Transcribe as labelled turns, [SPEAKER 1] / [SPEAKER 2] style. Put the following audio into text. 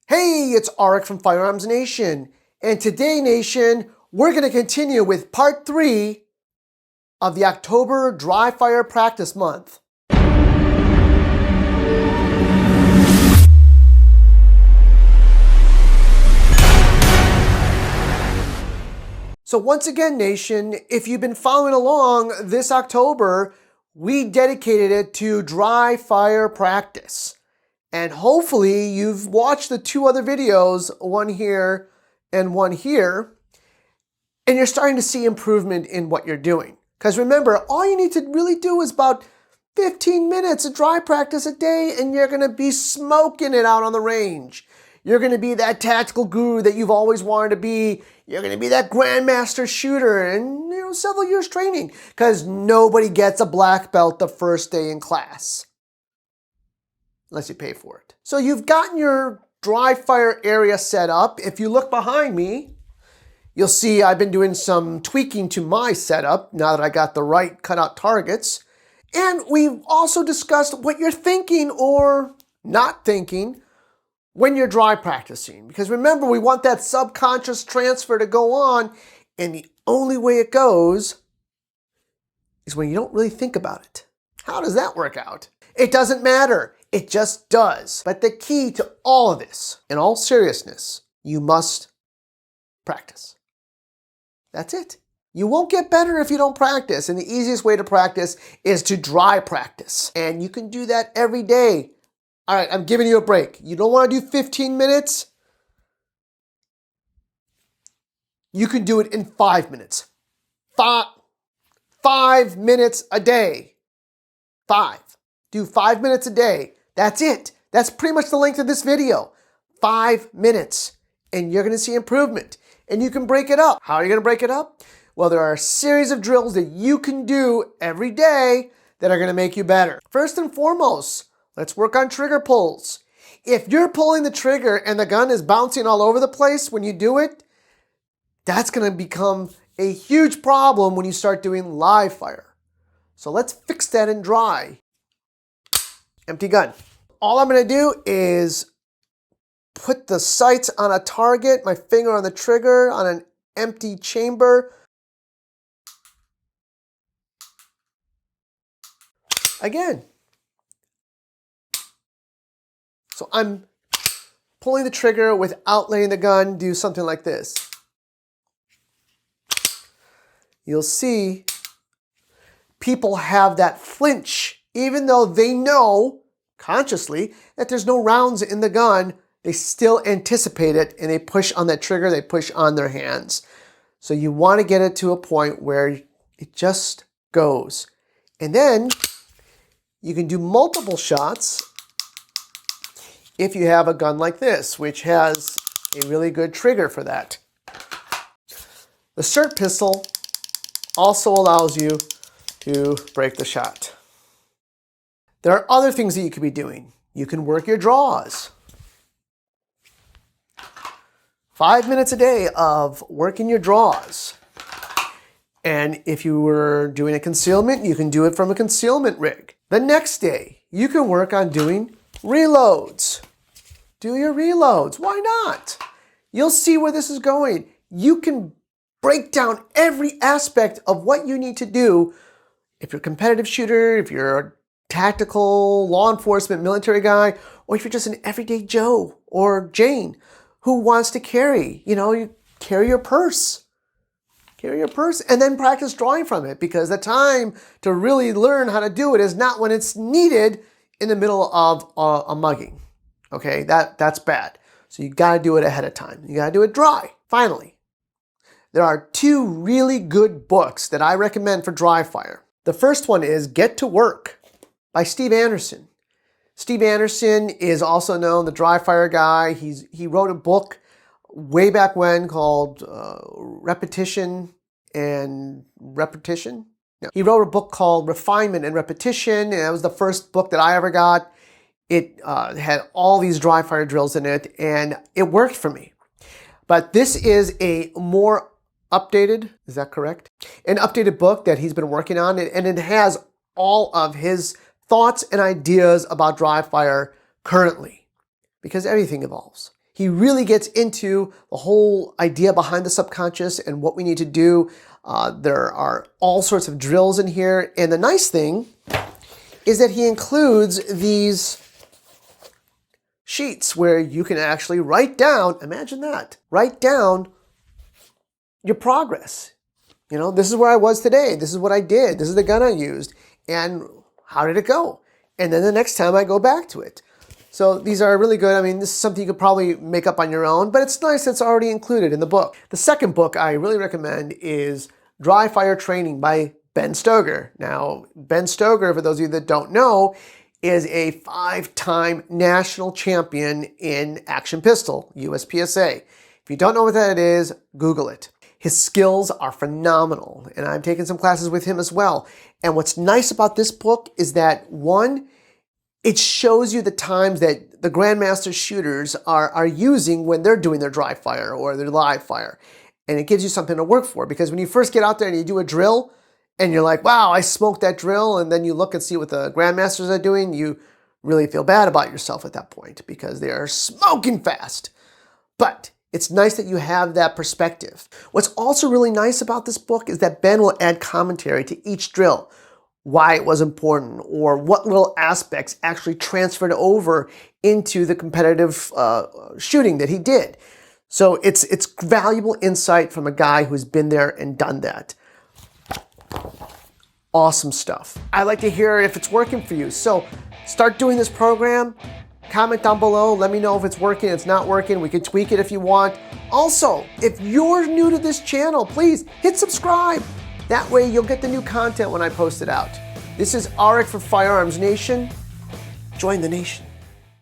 [SPEAKER 1] Hey, it's Arik from Firearms Nation, and today, Nation, we're going to continue with part 3 of the October Dry Fire Practice Month. So once again, Nation, if you've been following along this October, we dedicated it to dry fire practice. And hopefully you've watched the 2 other videos, one here and one here, and you're starting to see improvement in what you're doing. Because remember, all you need to really do is about 15 minutes of dry practice a day, and you're going to be smoking it out on the range. You're going to be that tactical guru that you've always wanted to be. You're going to be that grandmaster shooter and several years training, because nobody gets a black belt the first day in class. Unless you pay for it. So you've gotten your dry fire area set up. If you look behind me, you'll see I've been doing some tweaking to my setup now that I got the right cutout targets. And we've also discussed what you're thinking or not thinking when you're dry practicing. Because remember, we want that subconscious transfer to go on, and the only way it goes is when you don't really think about it. How does that work out? It doesn't matter. It just does. But the key to all of this, in all seriousness, you must practice. That's it. You won't get better if you don't practice. And the easiest way to practice is to dry practice. And you can do that every day. All right, I'm giving you a break. You don't want to do 15 minutes? You can do it in 5 minutes. 5 minutes a day. 5. Do 5 minutes a day. That's it. That's pretty much the length of this video. 5 minutes. And you're going to see improvement. And you can break it up. How are you going to break it up? Well, there are a series of drills that you can do every day that are going to make you better. First and foremost, let's work on trigger pulls. If you're pulling the trigger and the gun is bouncing all over the place when you do it, that's going to become a huge problem when you start doing live fire. So let's fix that in dry. Empty gun. All I'm going to do is put the sights on a target, my finger on the trigger, on an empty chamber. Again. So I'm pulling the trigger without letting the gun do something like this. You'll see people have that flinch, even though they know consciously that there's no rounds in the gun. They still anticipate it and they push on that trigger, they push on their hands. So you want to get it to a point where it just goes. And then you can do multiple shots if you have a gun like this, which has a really good trigger for that. The SIRT pistol also allows you to break the shot. There are other things that you could be doing. You can work your draws. 5 minutes a day of working your draws. And if you were doing a concealment, you can do it from a concealment rig. The next day, you can work on doing reloads. Do your reloads. Why not? You'll see where this is going. You can break down every aspect of what you need to do. If you're a competitive shooter, if you're a tactical, law enforcement, military guy, or if you're just an everyday Joe or Jane who wants to carry, you carry your purse. Carry your purse and then practice drawing from it, because the time to really learn how to do it is not when it's needed in the middle of a mugging. Okay, that's bad. So you got to do it ahead of time. You got to do it dry. Finally, there are 2 really good books that I recommend for dry fire. The first one is Get to Work by Steve Anderson. Steve Anderson is also known the dry fire guy. He wrote a book way back when called Repetition and Repetition. No. He wrote a book called Refinement and Repetition, and that was the first book that I ever got. It had all these dry fire drills in it, and it worked for me. But this is a more updated, is that correct? An updated book that he's been working on, and it has all of his thoughts and ideas about dry fire currently, because everything evolves. He really gets into the whole idea behind the subconscious and what we need to do. There are all sorts of drills in here. And the nice thing is that he includes these sheets where you can actually write down, imagine that, write down your progress. You know, this is where I was today. This is what I did. This is the gun I used. And how did it go? And then the next time I go back to it. So these are really good. I mean, this is something you could probably make up on your own, but it's nice that it's already included in the book. The second book I really recommend is Dry Fire Training by Ben Stoeger. Now, Ben Stoeger, for those of you that don't know, is a 5-time national champion in action pistol, USPSA. If you don't know what that is, Google it. His skills are phenomenal, and I've taken some classes with him as well. And what's nice about this book is that, one, it shows you the times that the Grandmaster shooters are using when they're doing their dry fire or their live fire. And it gives you something to work for, because when you first get out there and you do a drill and you're like, wow, I smoked that drill, and then you look and see what the Grandmasters are doing, you really feel bad about yourself at that point because they are smoking fast. But it's nice that you have that perspective. What's also really nice about this book is that Ben will add commentary to each drill, why it was important, or what little aspects actually transferred over into the competitive shooting that he did. So it's valuable insight from a guy who's been there and done that. Awesome stuff. I'd like to hear if it's working for you. So start doing this program. Comment down below. Let me know if it's working, it's not working. We can tweak it if you want. Also, if you're new to this channel, please hit subscribe. That way you'll get the new content when I post it out. This is Arik for Firearms Nation. Join the nation.